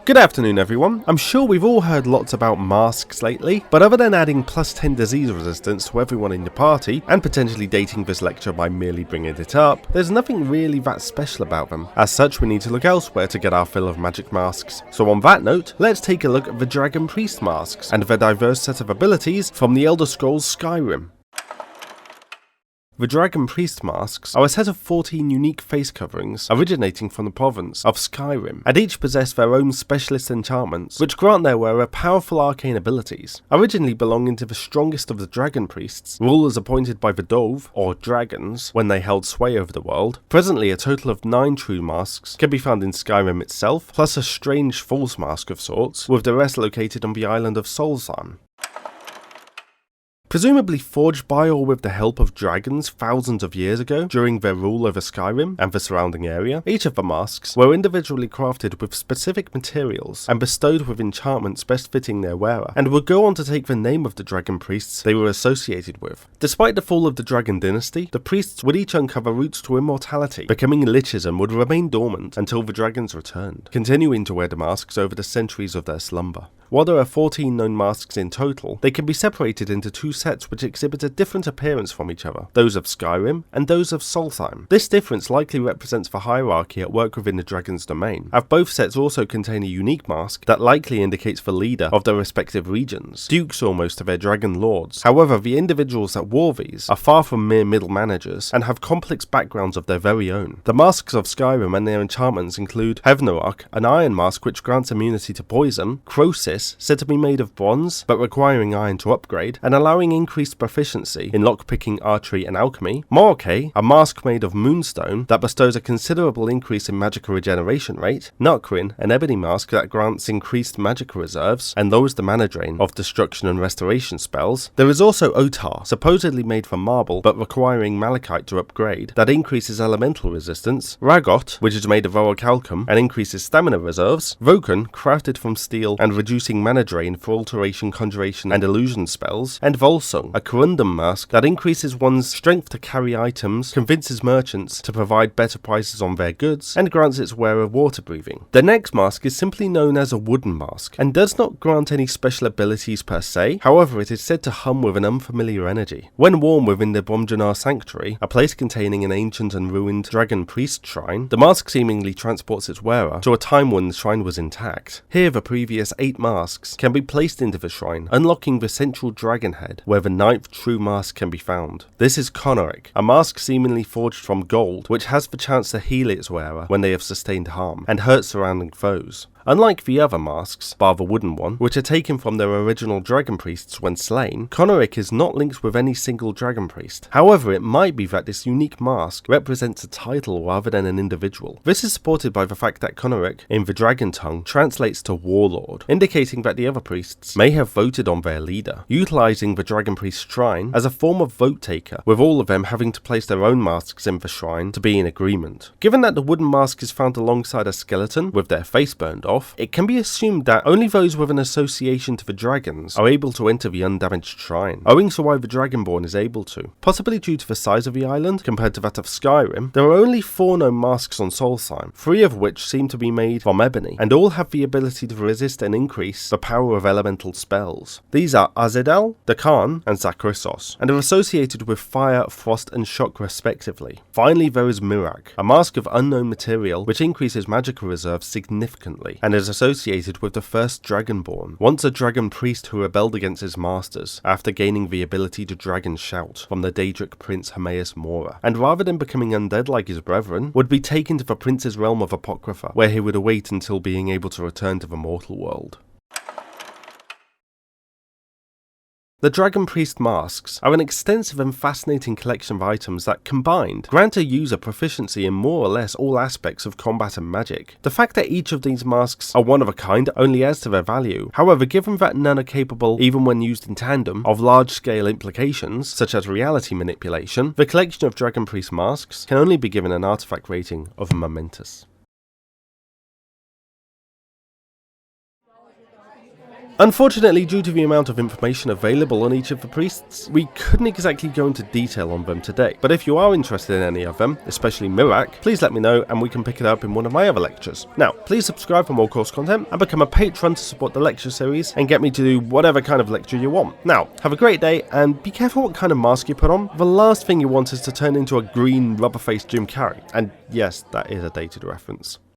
Good afternoon everyone. I'm sure we've all heard lots about masks lately, but other than adding +10 disease resistance to everyone in your party, and potentially dating this lecture by merely bringing it up, there's nothing really that special about them. As such, we need to look elsewhere to get our fill of magic masks. So on that note, let's take a look at the Dragon Priest masks, and their diverse set of abilities from the Elder Scrolls Skyrim. The Dragon Priest masks are a set of 14 unique face coverings originating from the province of Skyrim, and each possess their own specialist enchantments which grant their wearer powerful arcane abilities. Originally belonging to the strongest of the Dragon Priests, rulers appointed by the Dove, or dragons, when they held sway over the world, presently a total of 9 true masks can be found in Skyrim itself, plus a strange false mask of sorts, with the rest located on the island of Solstheim. Presumably forged by or with the help of dragons thousands of years ago during their rule over Skyrim and the surrounding area, each of the masks were individually crafted with specific materials and bestowed with enchantments best fitting their wearer, and would go on to take the name of the dragon priests they were associated with. Despite the fall of the dragon dynasty, the priests would each uncover routes to immortality, becoming liches and would remain dormant until the dragons returned, continuing to wear the masks over the centuries of their slumber. While there are 14 known masks in total, they can be separated into 2 sets which exhibit a different appearance from each other, those of Skyrim and those of Solstheim. This difference likely represents the hierarchy at work within the dragon's domain, as both sets also contain a unique mask that likely indicates the leader of their respective regions, dukes almost of their dragon lords. However, the individuals that wore these are far from mere middle managers and have complex backgrounds of their very own. The masks of Skyrim and their enchantments include Hevnorok, an iron mask which grants immunity to poison, Crosis, said to be made of bronze, but requiring iron to upgrade, and allowing increased proficiency in lockpicking, archery, and alchemy. Morke, a mask made of moonstone that bestows a considerable increase in magical regeneration rate. Nukrin, an ebony mask that grants increased magical reserves, and lowers the mana drain of destruction and restoration spells. There is also Otar, supposedly made from marble, but requiring malachite to upgrade, that increases elemental resistance. Ragot, which is made of orichalcum, and increases stamina reserves. Vokun, crafted from steel, and reducing mana drain for alteration, conjuration, and illusion spells, and Volsung, a corundum mask that increases one's strength to carry items, convinces merchants to provide better prices on their goods, and grants its wearer water breathing. The next mask is simply known as a wooden mask, and does not grant any special abilities per se, however it is said to hum with an unfamiliar energy. When worn within the Bromjanar Sanctuary, a place containing an ancient and ruined dragon priest shrine, the mask seemingly transports its wearer to a time when the shrine was intact. Here the previous 8 masks can be placed into the shrine, unlocking the central dragon head, where the 9th true mask can be found. This is Konoric, a mask seemingly forged from gold, which has the chance to heal its wearer when they have sustained harm, and hurt surrounding foes. Unlike the other masks, bar the wooden one, which are taken from their original dragon priests when slain, Konoric is not linked with any single dragon priest. However, it might be that this unique mask represents a title rather than an individual. This is supported by the fact that Konoric, in the dragon tongue, translates to warlord, indicating that the other priests may have voted on their leader, utilizing the dragon priest shrine as a form of vote taker, with all of them having to place their own masks in the shrine to be in agreement. Given that the wooden mask is found alongside a skeleton with their face burned off, it can be assumed that only those with an association to the dragons are able to enter the undamaged shrine, owing to why the Dragonborn is able to. Possibly due to the size of the island compared to that of Skyrim, there are only 4 known masks on Solstheim, 3 of which seem to be made from ebony, and all have the ability to resist and increase the power of elemental spells. These are Azedel, Dakan, and Zakrisos, and are associated with fire, frost, and shock respectively. Finally, there is Mirak, a mask of unknown material which increases magical reserves significantly, and is associated with the first Dragonborn, once a dragon priest who rebelled against his masters after gaining the ability to dragon shout from the Daedric prince Hermaeus Mora, and rather than becoming undead like his brethren, would be taken to the prince's realm of Apocrypha, where he would await until being able to return to the mortal world. The Dragon Priest masks are an extensive and fascinating collection of items that, combined, grant a user proficiency in more or less all aspects of combat and magic. The fact that each of these masks are one of a kind only adds to their value. However, given that none are capable, even when used in tandem, of large-scale implications, such as reality manipulation, the collection of Dragon Priest masks can only be given an artifact rating of momentous. Unfortunately, due to the amount of information available on each of the priests, we couldn't exactly go into detail on them today, but if you are interested in any of them, especially Mirak, please let me know and we can pick it up in one of my other lectures. Now, please subscribe for more course content and become a patron to support the lecture series and get me to do whatever kind of lecture you want. Now, have a great day and be careful what kind of mask you put on. The last thing you want is to turn into a green rubber-faced Jim Carrey, and yes, that is a dated reference.